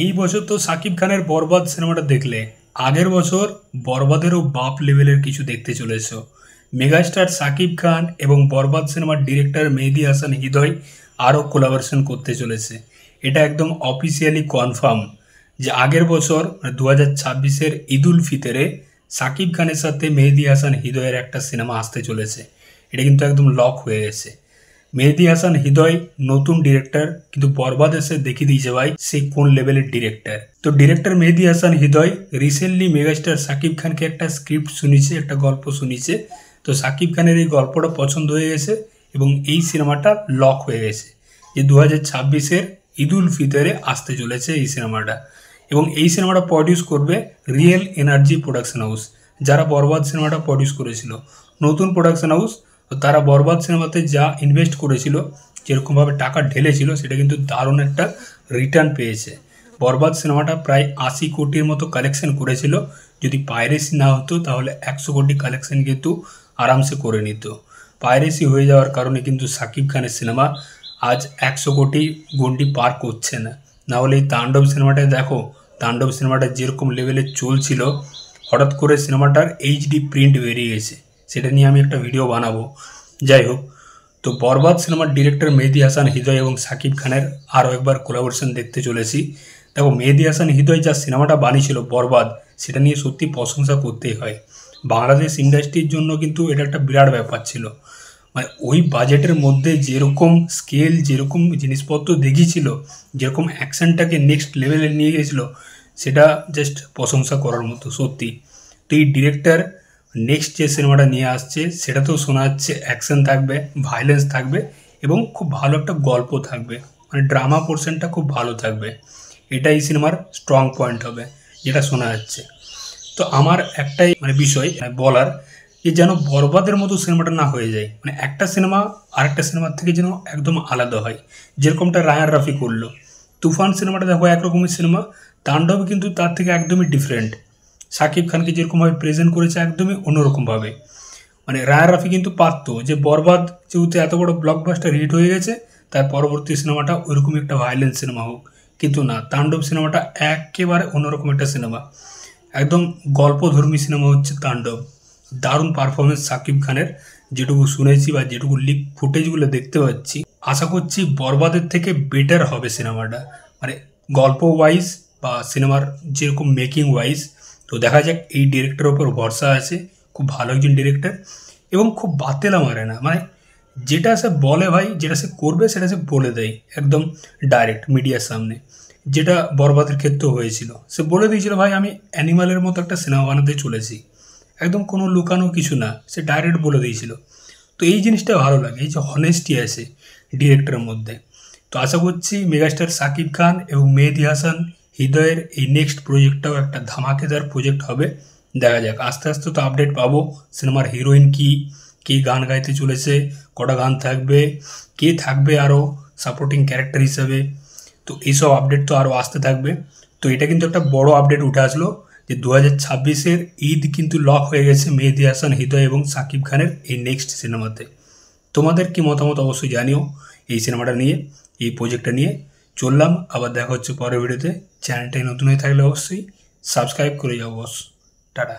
এই বছর তো সাকিব খানের বরবাদ সিনেমাটা দেখলে, আগের বছর বরবাদেরও বাপ লেভেলের কিছু দেখতে চলেছো। মেগাস্টার সাকিব খান এবং বরবাদ সিনেমার ডিরেক্টর মেহেদী হাসান হৃদয় আরও কোলাবোরেশন করতে চলেছে। এটা একদম অফিসিয়ালি কনফার্ম যে আগের বছর 2026-এর ঈদ উল ফিতরে সাকিব খানের সাথে মেহেদী হাসান হৃদয়ের একটা সিনেমা আসতে চলেছে। এটা কিন্তু একদম লক হয়ে গেছে। মেহেদী হাসান হৃদয় নতুন ডিরেক্টর, কিন্তু বরবাদ এসে দেখিয়ে দিয়েছে ভাই সে কোন লেভেলের ডিরেক্টর। তো ডিরেক্টর মেহেদী হাসান হৃদয় রিসেন্টলি মেগাস্টার সাকিব খানকে একটা স্ক্রিপ্ট শুনিয়েছে, একটা গল্প শুনিয়েছে। তো সাকিব খানের এই গল্পটা পছন্দ হয়ে গেছে এবং এই সিনেমাটা লক হয়ে গেছে যে 2026-এর ঈদ উল ফিতরে আসতে চলেছে এই সিনেমাটা। এবং এই সিনেমাটা প্রডিউস করবে রিয়েল এনার্জি প্রোডাকশন হাউস, যারা বরবাদ সিনেমাটা প্রডিউস করেছিল। নতুন প্রোডাকশন হাউস, তো তারা বরবাদ সিনেমাতে যা ইনভেস্ট করেছিল, যেরকমভাবে টাকা ঢেলেছিল, সেটা কিন্তু দারুণ একটা রিটার্ন পেয়েছে। বরবাদ সিনেমাটা প্রায় 80 কোটির মতো কালেকশন করেছিল। যদি পাইরেসি না হতো তাহলে 100 কোটি কালেকশন কিন্তু আরামসে করে নিত। পাইরেসি হয়ে যাওয়ার কারণে কিন্তু সাকিব খানের সিনেমা আজ 100 কোটি গন্ডি পার করছে না। না হলে এই তাণ্ডব সিনেমাটায় দেখো, তাণ্ডব সিনেমাটা যেরকম লেভেলে চলছিল, হঠাৎ করে সিনেমাটার এইচডি প্রিন্ট বেরিয়ে গেছে। সেটা নিয়ে আমি একটা ভিডিও বানাবো। যাই হোক, তো বরবাদ সিনেমার ডিরেক্টর মেহেদী হাসান হৃদয় এবং সাকিব খানের আরও একবার কোলাবোরেশন দেখতে চলেছি। দেখো, মেহেদী হাসান হৃদয় যা সিনেমাটা বানিয়েছিল বরবাদ, সেটা নিয়ে সত্যি প্রশংসা করতেই হয়। বাংলাদেশ ইন্ডাস্ট্রির জন্য কিন্তু এটা একটা বিরাট ব্যাপার ছিল। মানে ওই বাজেটের মধ্যে যেরকম স্কেল, যেরকম জিনিসপত্র দেখিয়েছিল, যেরকম অ্যাকশনটাকে নেক্সট লেভেলে নিয়ে গেছিল, সেটা জাস্ট প্রশংসা করার মতো সত্যি। তো এই ডিরেক্টর নেক্সট যে সিনেমাটা নিয়ে আসছে, সেটাতেও শোনা যাচ্ছে অ্যাকশন থাকবে, ভায়োলেন্স থাকবে এবং খুব ভালো একটা গল্প থাকবে। মানে ড্রামা পোর্শনটা খুব ভালো থাকবে। এটা এই সিনেমার স্ট্রং পয়েন্ট হবে, যেটা শোনা যাচ্ছে। তো আমার একটাই বিষয় বলার, যে যেন বরবাদের মতো সিনেমাটা না হয়ে যায়। মানে একটা সিনেমা আরেকটা সিনেমার থেকে যেন একদম আলাদা হয়, যেরকমটা রায়ান রাফি করলো। তুফান সিনেমাটা দেখো একরকমের সিনেমা, তাণ্ডব কিন্তু তার থেকে একদমই ডিফারেন্ট। সাকিব খানকে যেরকমভাবে প্রেজেন্ট করেছে একদমই অন্যরকমভাবে। মানে রায়ান রাফি কিন্তু পারতো যে বরবাদ যেহেতু এত বড় ব্লকবাস্টার হিট হয়ে গেছে, তার পরবর্তী সিনেমাটা ওইরকমই একটা ভায়োলেন্স সিনেমা হোক। কিন্তু না, তাণ্ডব সিনেমাটা একেবারে অন্যরকম একটা সিনেমা, একদম গল্পধর্মী সিনেমা হচ্ছে তাণ্ডব। দারুণ পারফরমেন্স সাকিব খানের, যেটুকু শুনেছি বা যেটুকু লিক ফুটেজগুলো দেখতে পাচ্ছি, আশা করছি বরবাদের থেকে বেটার হবে সিনেমাটা। মানে গল্প ওয়াইজ বা সিনেমার যেরকম মেকিং ওয়াইজ। তো দেখা যাক, এই ডিরেক্টরের ওপর ভরসা আছে। খুব ভালো একজন ডিরেক্টর এবং খুব বাতেলা মারে না। মানে যেটা সে বলে ভাই, যেটা সে করবে সেটা সে বলে দেয় একদম ডাইরেক্ট মিডিয়ার সামনে। যেটা বরবাদের ক্ষেত্রেও হয়েছিল, সে বলে দিয়েছিল ভাই আমি অ্যানিমালের মতো একটা সিনেমা বানাতে চলেছি, একদম কোনো লুকানো কিছু না, সে ডাইরেক্ট বলে দিয়েছিল। তো এই জিনিসটা ভালো লাগে, এই যে হনেস্টি আছে ডিরেক্টরের মধ্যে। তো আশা করছি মেগাস্টার সাকিব খান এবং মেহেদী হাসান হৃদয়ের এই নেক্সট প্রজেক্টটাও একটা ধামাকেদার প্রজেক্ট হবে। দেখা যাক, আস্তে আস্তে তো আপডেট পাবো। সিনেমার হিরোইন কি, কে গান গাইতে চলেছে, কটা গান থাকবে, কে থাকবে আরও সাপোর্টিং ক্যারেক্টার হিসাবে। তো এইসব আপডেট তো আরও আসতে থাকবে। তো এটা কিন্তু একটা বড় আপডেট উঠে আসলো যে 2026-এর ঈদ কিন্তু লক হয়ে গেছে মেহেদী হাসান হৃদয় এবং সাকিব খানের এই নেক্সট সিনেমাতে। তোমাদের কি মতামত অবশ্যই জানিও এই সিনেমাটা নিয়ে, এই প্রজেক্টটা নিয়ে। চললাম, আবার দেখা হচ্ছে পরের ভিডিওতে। চ্যানেলটাই নতুন হয়ে থাকলে অবশ্যই সাবস্ক্রাইব করে যাও বস। টাটা।